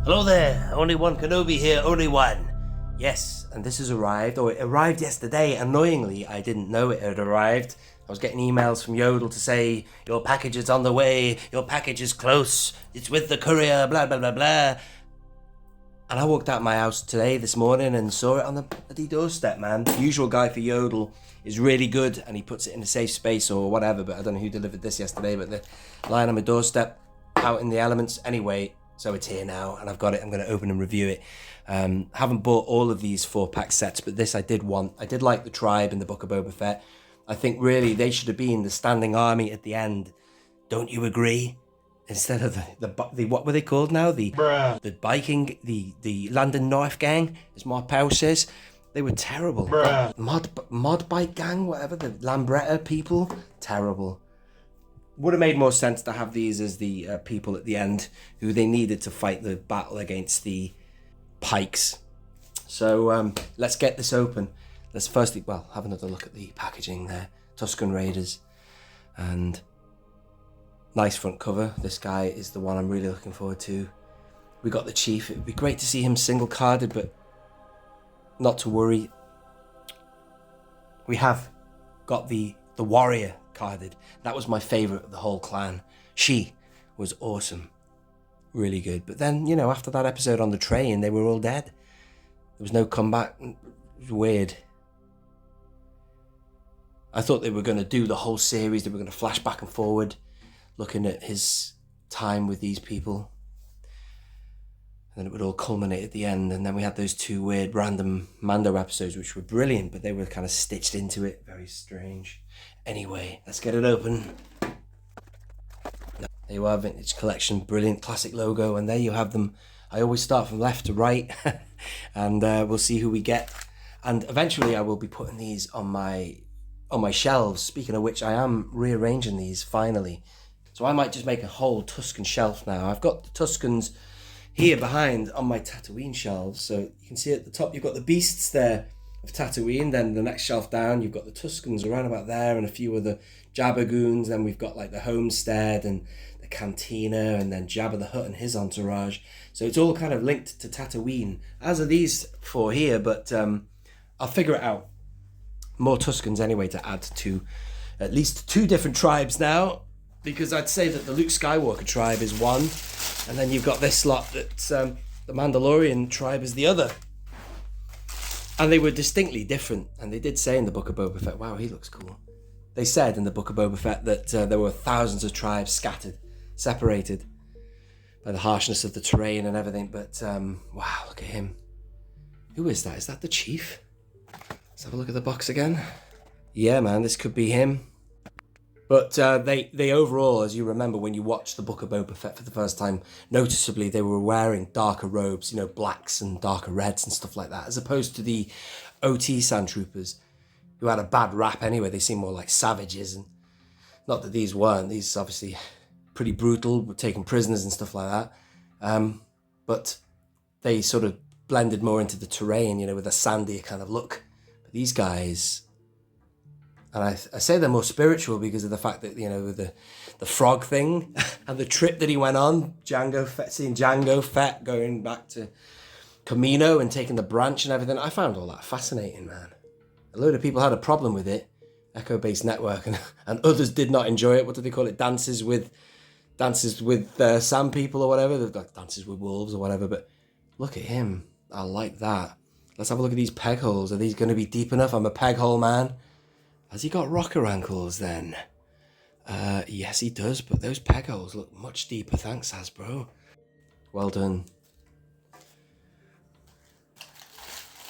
Hello there, only one Kenobi here, only one. Yes, and this has arrived, or it arrived yesterday. Annoyingly, I didn't know it had arrived. I was getting emails from Yodel to say, your package is on the way, your package is close, it's with the courier, blah, blah, blah, blah. And I walked out my house this morning, and saw it on the bloody doorstep, man. The usual guy for Yodel is really good, and he puts it in a safe space or whatever, but I don't know who delivered this yesterday, but they're lying on my doorstep, out in the elements. Anyway, so it's here now, and I've got it. I'm going to open and review it. Haven't bought all of these 4-pack sets, but this I did want. I did like the tribe in the Book of Boba Fett. I think really they should have been the standing army at the end. Don't you agree? Instead of the what were they called now? The biking, the London Knife Gang, as my pal says. They were terrible. Mod bike gang, whatever, the Lambretta people, terrible. Would have made more sense to have these as the people at the end who they needed to fight the battle against the Pikes. So let's get this open. Let's firstly, have another look at the packaging there. Tusken Raiders. And nice front cover. This guy is the one I'm really looking forward to. We got the Chief. It would be great to see him single carded, but not to worry. We have got the Warrior carded. That was my favourite of the whole clan. She was awesome. Really good. But then, after that episode on the train, they were all dead. There was no comeback. It was weird. I thought they were going to do the whole series. They were going to flash back and forward, looking at his time with these people. And then it would all culminate at the end. And then we had those 2 weird random Mando episodes, which were brilliant, but they were kind of stitched into it. Very strange. Anyway, let's get it open. There you are, Vintage Collection, brilliant classic logo, and there you have them. I always start from left to right, and we'll see who we get. And eventually I will be putting these on my shelves. Speaking of which, I am rearranging these finally. So I might just make a whole Tusken shelf now. I've got the Tuskens here behind on my Tatooine shelves. So you can see at the top, you've got the beasts there of Tatooine. Then the next shelf down, you've got the Tuskens around about there and a few of the Jabba goons. Then we've got like the homestead and the cantina, and then Jabba the Hutt and his entourage. So it's all kind of linked to Tatooine, as are these 4 here, but I'll figure it out. More Tuskens anyway to add to at least 2 different tribes now, because I'd say that the Luke Skywalker tribe is one, and then you've got this lot that the Mandalorian tribe is the other. And they were distinctly different, and they did say in the Book of Boba Fett, wow, he looks cool. They said in the Book of Boba Fett that there were thousands of tribes scattered, separated by the harshness of the terrain and everything, but wow, look at him. Who is that? Is that the Chief? Let's have a look at the box again. Yeah, man, this could be him. But they overall, as you remember when you watched the Book of Boba Fett for the first time, noticeably they were wearing darker robes, blacks and darker reds and stuff like that, as opposed to the OT Sandtroopers, who had a bad rap anyway. They seemed more like savages, and not that these weren't. These obviously pretty brutal, were taking prisoners and stuff like that. But they sort of blended more into the terrain, with a sandier kind of look. But these guys, and I say they're more spiritual because of the fact that, with the frog thing and the trip that he went on, seeing Jango Fett going back to Camino and taking the branch and everything. I found all that fascinating, man. A load of people had a problem with it, Echo-based network, and others did not enjoy it. What do they call it? Dances with Sand people or whatever. They've got Dances with Wolves or whatever. But look at him. I like that. Let's have a look at these peg holes. Are these going to be deep enough? I'm a peg hole man. Has he got rocker ankles then? Yes, he does. But those peg holes look much deeper. Thanks, Hasbro. Well done.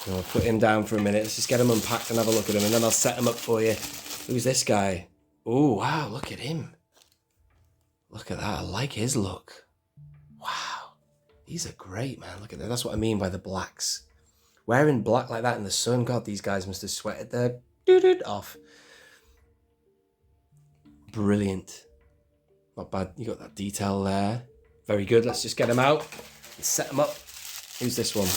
I'll put him down for a minute. Let's just get him unpacked and have a look at him, and then I'll set him up for you. Who's this guy? Oh, wow, look at him. Look at that. I like his look. Wow. These are great, man. Look at that. That's what I mean by the blacks. Wearing black like that in the sun, God, these guys must have sweated their off. Brilliant. Not bad. You got that detail there. Very good. Let's just get him out and set him up. Who's this one?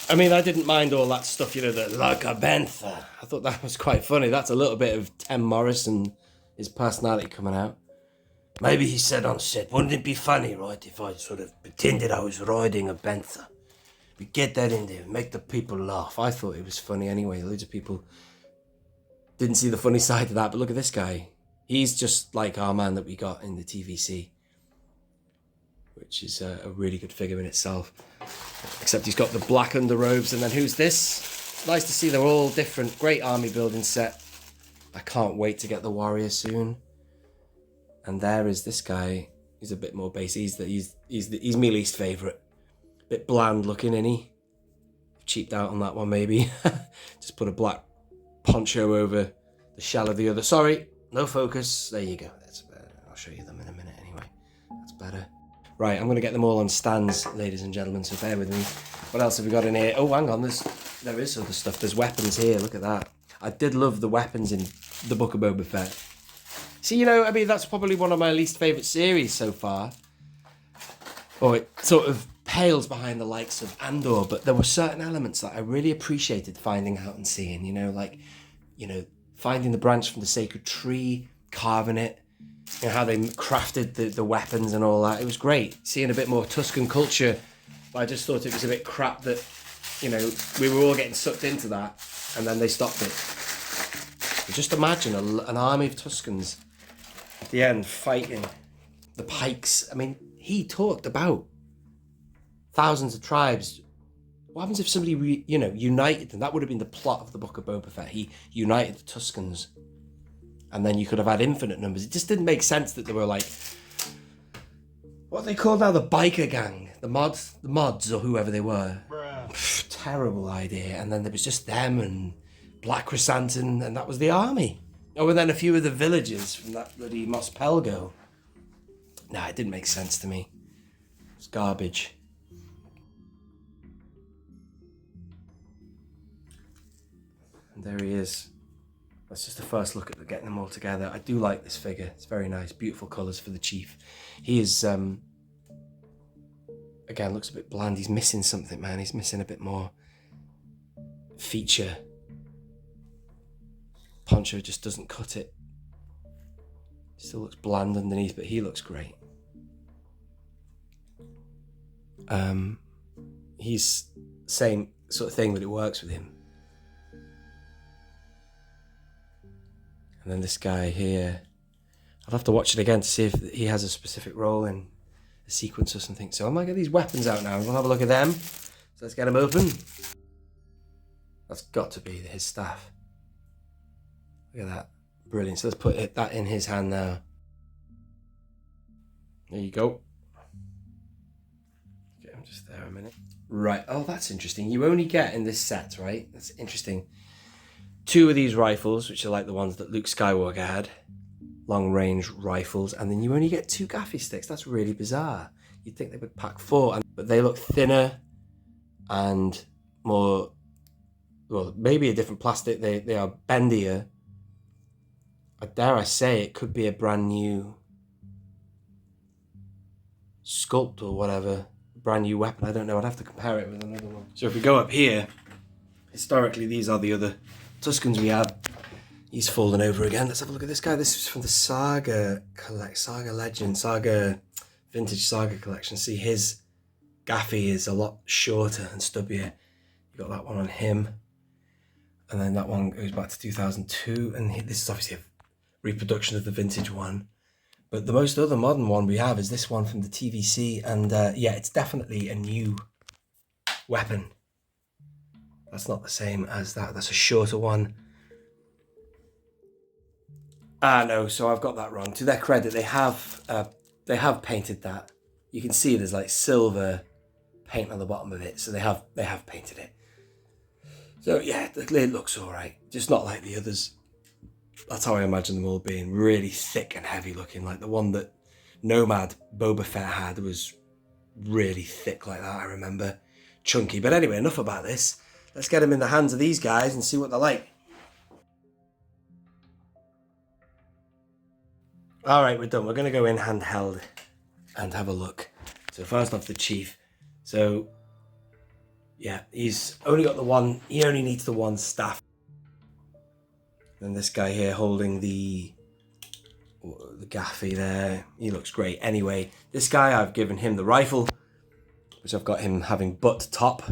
I mean, I didn't mind all that stuff, the like a bantha. I thought that was quite funny. That's a little bit of Tim Morris and his personality coming out. Maybe he said on set, wouldn't it be funny, right, if I sort of pretended I was riding a bantha? We get that in there, make the people laugh. I thought it was funny anyway. Loads of people didn't see the funny side of that, but look at this guy. He's just like our man that we got in the TVC, which is a really good figure in itself. Except he's got the black underrobes, and then who's this? Nice to see they're all different. Great army building set. I can't wait to get the warrior soon. And there is this guy. He's a bit more basic. He's my least favourite. Bit bland looking, isn't he? Cheaped out on that one, maybe. Just put a black poncho over the shell of the other. Sorry, no focus. There you go. That's better. I'll show you them in a minute anyway. That's better. Right, I'm going to get them all on stands, ladies and gentlemen, so bear with me. What else have we got in here? Oh, hang on. There is other stuff. There's weapons here. Look at that. I did love the weapons in the Book of Boba Fett. See, I mean, that's probably one of my least favourite series so far. Or it sort of pales behind the likes of Andor, but there were certain elements that I really appreciated finding out and seeing, finding the branch from the sacred tree, carving it, how they crafted the weapons and all that. It was great. Seeing a bit more Tusken culture, but I just thought it was a bit crap that, we were all getting sucked into that, and then they stopped it. But just imagine an army of Tuskens at the end fighting the Pikes. I mean, he talked about thousands of tribes. What happens if somebody, united them? That would have been the plot of the Book of Boba Fett. He united the Tuskens. And then you could have had infinite numbers. It just didn't make sense that they were like, what are they called now? The biker gang. The mods or whoever they were. Pff, terrible idea. And then there was just them and Black Chrysanthemum, and that was the army. Oh, and then a few of the villagers from that bloody Mos Pelgo. Nah, it didn't make sense to me. It's garbage. And there he is. That's just the first look at getting them all together. I do like this figure. It's very nice. Beautiful colours for the chief. He is, again, looks a bit bland. He's missing something, man. He's missing a bit more feature. Poncho just doesn't cut it. Still looks bland underneath, but he looks great. He's same sort of thing, but it works with him. And then this guy here, I'll have to watch it again to see if he has a specific role in a sequence or something. So I might get these weapons out now and we'll have a look at them. So let's get them open. That's got to be his staff. Look at that. Brilliant. So let's put that in his hand now. There you go. Get him just there a minute. Right. Oh, that's interesting. You only get in this set, right? That's interesting. 2 of these rifles, which are like the ones that Luke Skywalker had. Long-range rifles. And then you only get 2 gaffy sticks. That's really bizarre. You'd think they would pack 4. But they look thinner and more... Well, maybe a different plastic. They are bendier. Dare I say, it could be a brand new sculpt or whatever. Brand new weapon. I don't know. I'd have to compare it with another one. So if we go up here, historically, these are the other Tuskens we have. He's fallen over again. Let's have a look at this guy. This is from the Saga Vintage Saga collection. See, his gaffy is a lot shorter and stubbier. You got that one on him. And then that one goes back to 2002. And this is obviously a reproduction of the vintage one. But the most other modern one we have is this one from the TVC. And yeah, it's definitely a new weapon. That's not the same as that. That's a shorter one. No, so I've got that wrong. To their credit, they have painted that. You can see there's like silver paint on the bottom of it. So they have painted it. So yeah, it looks all right. Just not like the others. That's how I imagine them all being. Really thick and heavy looking. Like the one that Nomad Boba Fett had was really thick like that, I remember. Chunky. But anyway, enough about this. Let's get them in the hands of these guys and see what they're like. All right, we're done. We're going to go in handheld and have a look. So first off, the chief. So yeah, he's only got the one. He only needs the one staff. And this guy here holding the the gaffy there. He looks great. Anyway, this guy, I've given him the rifle, which I've got him having butt top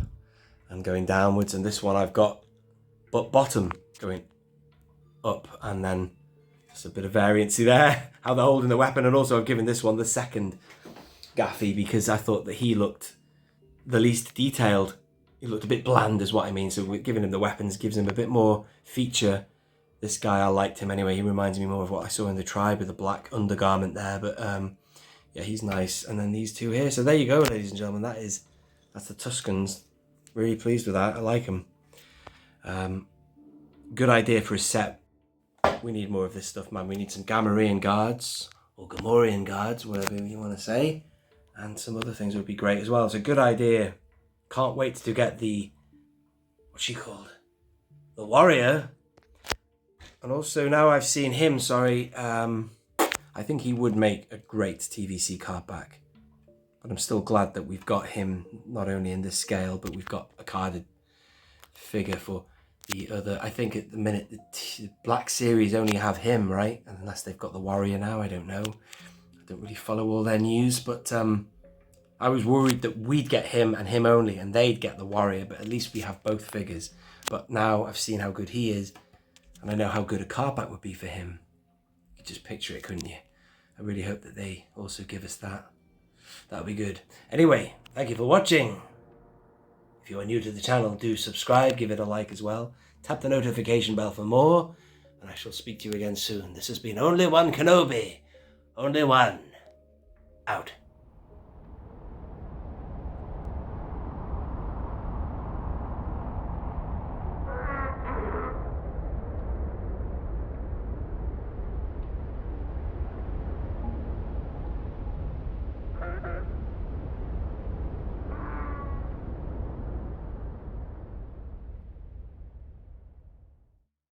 and going downwards, and this one I've got butt bottom going up, and then just a bit of variancy there, how they're holding the weapon. And also I've given this one the second gaffy because I thought that he looked the least detailed. He looked a bit bland is what I mean. So giving him the weapons gives him a bit more feature. This guy, I liked him anyway. He reminds me more of what I saw in the tribe with the black undergarment there. But yeah, he's nice. And then these two here. So there you go, ladies and gentlemen. That's the Tuskens. Really pleased with that. I like them. Good idea for a set. We need more of this stuff, man. We need some Gamorrean guards, or Gamorrean guards, whatever you want to say. And some other things would be great as well. It's a good idea. Can't wait to get what's she called? The warrior. And also now I've seen him, I think he would make a great TVC card back. But I'm still glad that we've got him, not only in this scale, but we've got a carded figure for the other. I think at the minute the Black Series only have him, right? Unless they've got the warrior now, I don't know. I don't really follow all their news, but I was worried that we'd get him and him only, and they'd get the warrior, but at least we have both figures. But now I've seen how good he is, and I know how good a card back would be for him. You could just picture it, couldn't you? I really hope that they also give us that. That'll be good. Anyway, thank you for watching. If you are new to the channel, do subscribe, give it a like as well. Tap the notification bell for more, and I shall speak to you again soon. This has been Only One Kenobi. Only one. Out.